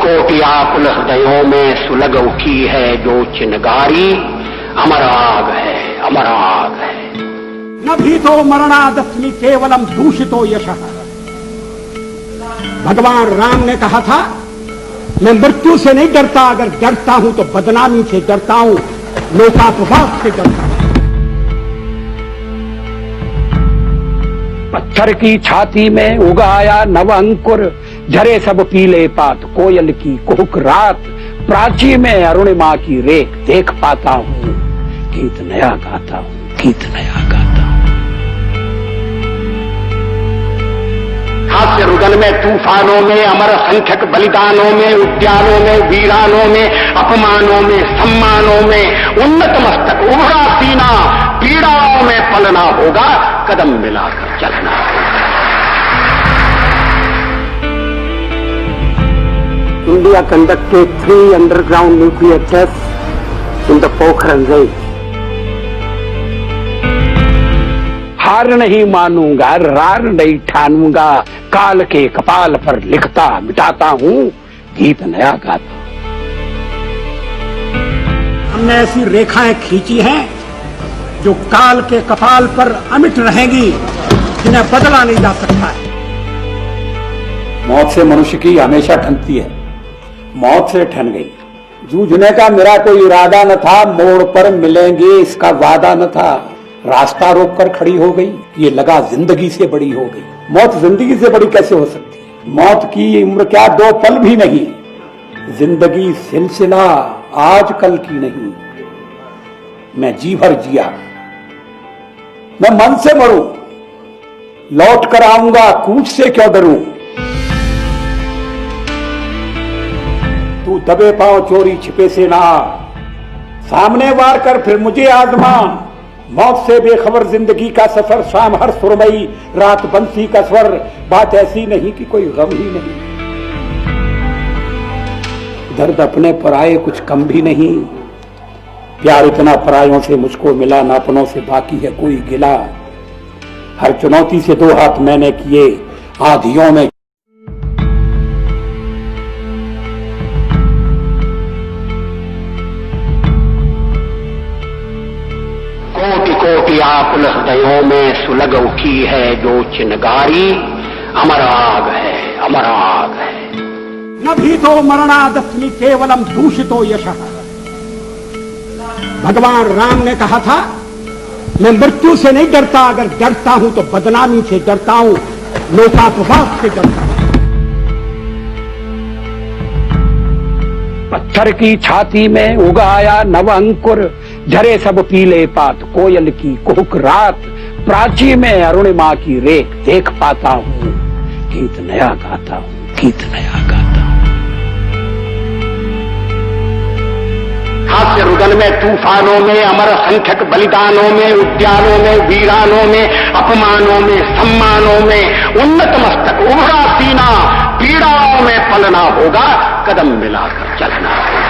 कोटि आकुल हृदयों में सुलग उठी है जो चिनगारी, अमर आग है, अमर आग है। न भीतो मरणादस्मि केवलम दूषितो यशः। भगवान राम ने कहा था, मैं मृत्यु से नहीं डरता, अगर डरता हूं तो बदनामी से डरता हूं, लोकापवाद से डरता हूं। पत्थर की छाती में उगाया नव अंकुर, झरे सब पीले पात, कोयल की कुहुक रात, प्राची में अरुणिमा की रेख देख पाता हूँ, गीत नया गाता हूँ, गीत नया गाता हूँ। हास्य रुदन में, तूफानों में, अमर संख्यक बलिदानों में, उद्यानों में, वीरानों में, अपमानों में, सम्मानों में, उन्नत मस्तक उभरा सीना, पीड़ाओं में पलना होगा, कदम मिलाकर चलना होगा। India conducted 3 underground nuclear tests in the Pokhran range. हार नहीं मानूंगा, रार नहीं ठानूंगा, काल के कपाल पर लिखता मिटाता हूँ, गीत नया गाता हूँ। हमने ऐसी रेखाएं खींची हैं जो काल के कपाल पर अमिट रहेंगी, जिन्हें बदला नहीं जा सकता है। मौत से मनुष्य की हमेशा ठनती है, मौत से ठन गई। जूझने का मेरा कोई इरादा न था, मोड़ पर मिलेंगे इसका वादा न था, रास्ता रोककर खड़ी हो गई, ये लगा जिंदगी से बड़ी हो गई। मौत जिंदगी से बड़ी कैसे हो सकती है? मौत की उम्र क्या 2 पल भी नहीं, जिंदगी सिलसिला आज कल की नहीं। मैं जी भर जिया, मैं मन से मरूं, लौट कर आऊंगा, कूच से क्यों डरूं। तू दबे पांव चोरी छिपे से ना, सामने वार कर फिर मुझे आजमा। मौत से बेखबर जिंदगी का सफर, शाम हर सुरमई, रात बंसी का स्वर, बात ऐसी नहीं कि कोई गम ही नहीं। दर्द अपने पराये कुछ कम भी नहीं, प्यार इतना परायों से मुझको मिला, ना अपनों से बाकी है कोई गिला। हर चुनौती से 2 हाथ मैंने किए, आधियों में कोटि कोटि आकुल हृदयों में सुलग उठी है जो चिनगारी, अमर आग है, अमर आग है। न भीतो मरणादस्मि केवलम दूषितो यशः। भगवान राम ने कहा था, मैं मृत्यु से नहीं डरता, अगर डरता हूं तो बदनामी से डरता हूं, लोकापवाद से डरता हूं। पत्थर की छाती में उगाया नव अंकुर, झरे सब पीले पात, कोयल की कुहुक रात, प्राची में अरुणिमा की रेख देख पाता हूँ, गीत नया गाता हूँ, गीत नया गाता हूँ। हास्य रुदन में, तूफानों में, अमर संख्यक बलिदानों में, उद्यानों में, वीरानों में, अपमानों में, सम्मानों में, उन्नत मस्तक उभरा सीना, पीड़ाओं में पलना होगा, कदम मिलाकर चलना होगा।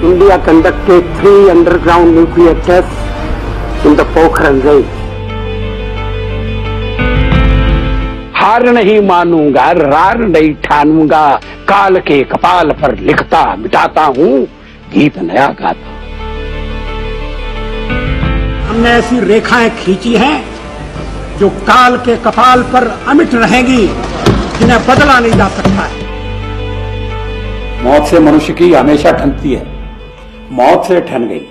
India conducted 3 underground nuclear tests in the Pokhran range. हार नहीं मानूंगा, रार नहीं ठानूंगा, काल के कपाल पर लिखता मिटाता हूँ, गीत नया गाता हूँ। हमने ऐसी रेखाएं खींची हैं जो काल के कपाल पर अमिट रहेंगी, जिन्हें बदला नहीं जा सकता है। मौत से मनुष्य की हमेशा ठनती है, मौत से ठन गई।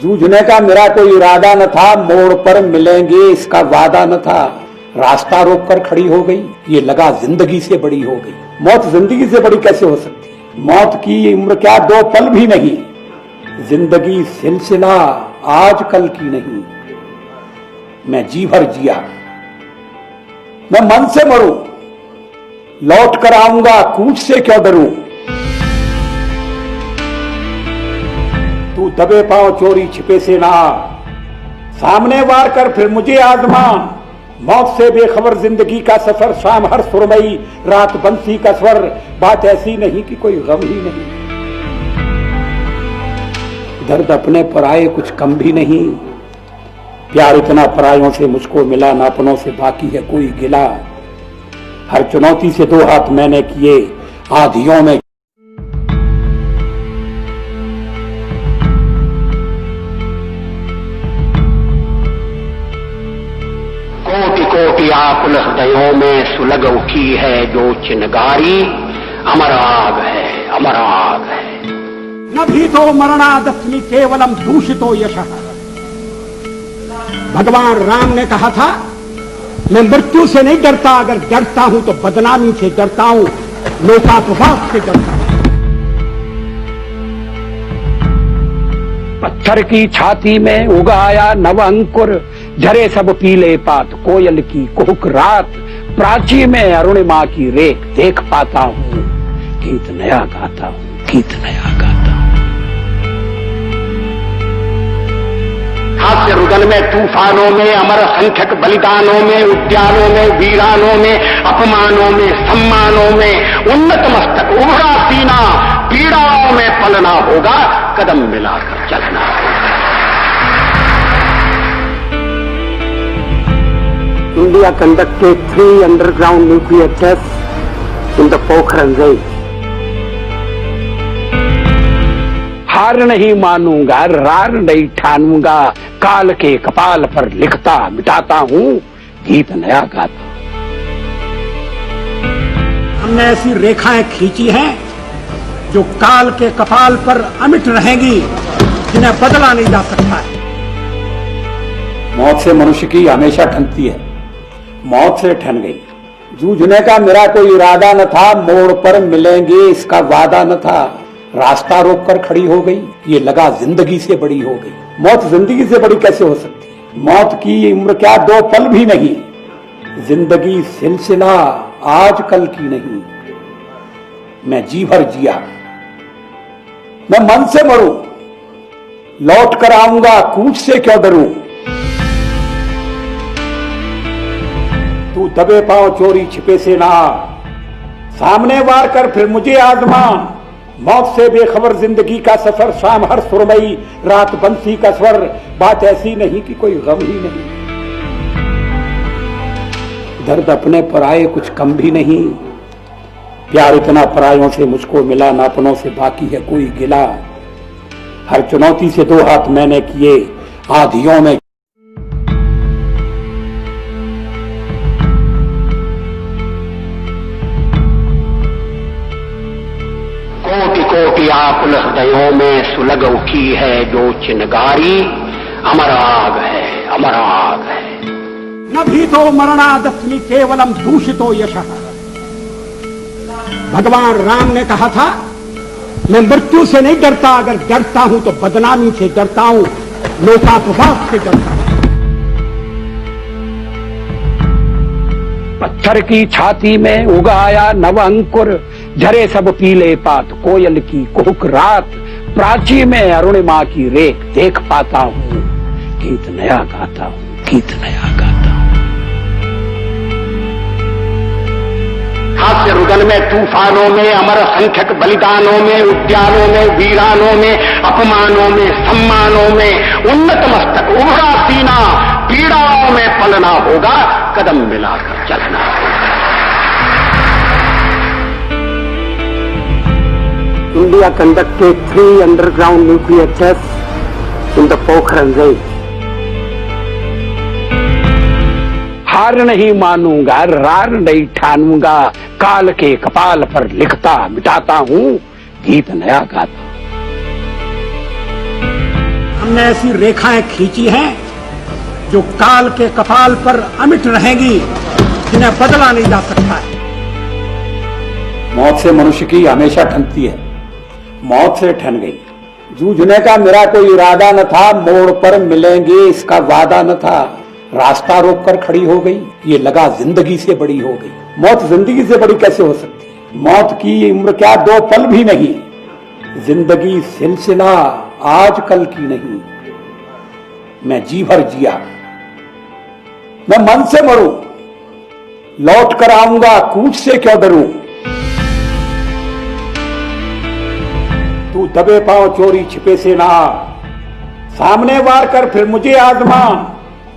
जूझने का मेरा कोई इरादा न था, मोड़ पर मिलेंगे इसका वादा न था, रास्ता रोककर खड़ी हो गई, ये लगा जिंदगी से बड़ी हो गई। मौत जिंदगी से बड़ी कैसे हो सकती है? मौत की उम्र क्या 2 पल भी नहीं, जिंदगी सिलसिला आज कल की नहीं। मैं जी भर जिया, मैं मन से मरूं, लौट कर आऊंगा, कूच से क्यों डरूं। तू दबे पांव चोरी छिपे से ना, सामने वार कर फिर मुझे आजमा। मौत से बेखबर जिंदगी का सफर, शाम हर सुरमई, रात बंसी का स्वर, बात ऐसी नहीं कि कोई गम ही नहीं। दर्द अपने पराये कुछ कम भी नहीं, प्यार इतना परायों से मुझको मिला, ना अपनों से बाकी है कोई गिला। हर चुनौती से दो हाथ मैंने किए, आंधियों में कोटि कोटि आकुल हृदयों में सुलग उठी है जो चिनगारी, अमर आग है, अमर आग है। न भीतो मरणादस्मि केवलम दूषितो यशः। भगवान राम ने कहा था, मैं मृत्यु से नहीं डरता, अगर डरता हूं तो बदनामी से डरता हूं, लोकापवाद से डरता हूं। पत्थर की छाती में उगाया नव अंकुर, झरे सब पीले पात, कोयल की कुहुक रात, प्राची में अरुणिमा की रेख देख पाता हूं, गीत नया गाता हूं, गीत नया गाता हूं। हास्य रुदन में, तूफानों में, अमर संख्यक बलिदानों में, उद्यानों में, वीरानों में, अपमानों में, सम्मानों में, उन्नत मस्तक उभरा सीना, पीड़ाओं में पलना होगा, कदम मिलाकर चलना होगा। India conducted 3 underground nuclear tests in the Pokhran range. हार नहीं मानूंगा, रार नहीं ठानूंगा, काल के कपाल पर लिखता मिटाता हूं, गीत नया गाता हूं। हमने ऐसी रेखाएं खींची हैं जो काल के कपाल पर अमिट रहेंगी, जिन्हें बदला नहीं जा सकता है। मौत से मनुष्य की हमेशा ठनती है, मौत से ठन गई। जूझने का मेरा कोई इरादा न था, मोड़ पर मिलेंगे इसका वादा न था, रास्ता रोक कर खड़ी हो गई, ये लगा जिंदगी से बड़ी हो गई। मौत जिंदगी से बड़ी कैसे हो सकती है? मौत की उम्र क्या 2 पल भी नहीं, जिंदगी सिलसिला आज कल की नहीं। मैं जी भर जिया, मैं मन से मरूं, लौट कर आऊंगा, कूच से क्यों डरूं। तू दबे पांव चोरी छिपे से ना, सामने वार कर फिर मुझे आजमा। मौत से बेखबर जिंदगी का सफर, शाम हर सुरमई रात बंसी का स्वर, बात ऐसी नहीं कि कोई गम ही नहीं। दर्द अपने पराये कुछ कम भी नहीं, प्यार इतना परायों से मुझको मिला, ना अपनों से बाकी है कोई गिला। हर चुनौती से 2 हाथ मैंने किए, आंधियों में कोटि कोटि आकुल हृदयों में सुलग उठी है जो चिनगारी, अमर आग है, अमर आग है। न भीतो मरणादस्मि केवलम दूषितो यशः। भगवान राम ने कहा था, मैं मृत्यु से नहीं डरता, अगर डरता हूं तो बदनामी से डरता हूं, लोकापवाद से डरता हूं। पत्थर की छाती में उगाया नव अंकुर, झरे सब पीले पात, कोयल की कुहुक रात, प्राची में अरुणिमा की रेख देख पाता हूं, गीत नया गाता हूं, गीत नया गाता हूं। हास्य रुदन में, तूफानों में, अमर संख्यक बलिदानों में, उद्यानों में, वीरानों में, अपमानों में, सम्मानों में, उन्नत मस्तक उभरा सीना, पीड़ाओं में पलना होगा, कदम मिलाकर चलना होगा। India conducted 3 underground nuclear tests in the Pokhran range. हार नहीं मानूंगा, रार नहीं ठानूंगा, काल के कपाल पर लिखता मिटाता हूं, गीत नया गाता हूं। हमने ऐसी रेखाएं खींची हैं जो काल के कपाल पर अमिट रहेंगी, जिन्हें बदला नहीं जा सकता है। मौत से मनुष्य की हमेशा ठनती है, मौत से ठन गई। जूझने का मेरा कोई इरादा न था, मोड़ पर मिलेंगे इसका वादा न था, रास्ता रोक कर खड़ी हो गई, ये लगा जिंदगी से बड़ी हो गई। मौत जिंदगी से बड़ी कैसे हो सकती है? मौत की उम्र क्या 2 पल भी नहीं, जिंदगी सिलसिला आज कल की नहीं। मैं जी भर जिया, मैं मन से मरूं, लौट कर आऊंगा, कूच से क्यों डरूं। तू दबे पांव चोरी छिपे से ना, सामने वार कर फिर मुझे आजमा।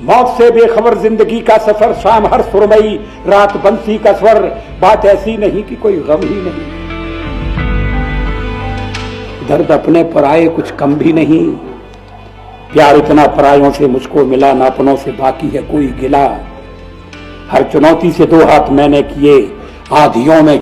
मौत से बेखबर जिंदगी का सफर, शाम हर सुरमई रात बंसी का स्वर। बात ऐसी नहीं कि कोई गम ही नहीं, दर्द अपने पराये कुछ कम भी नहीं। प्यार इतना परायों से मुझको मिला, ना अपनों से बाकी है कोई गिला। हर चुनौती से दो हाथ मैंने किए, आंधियों में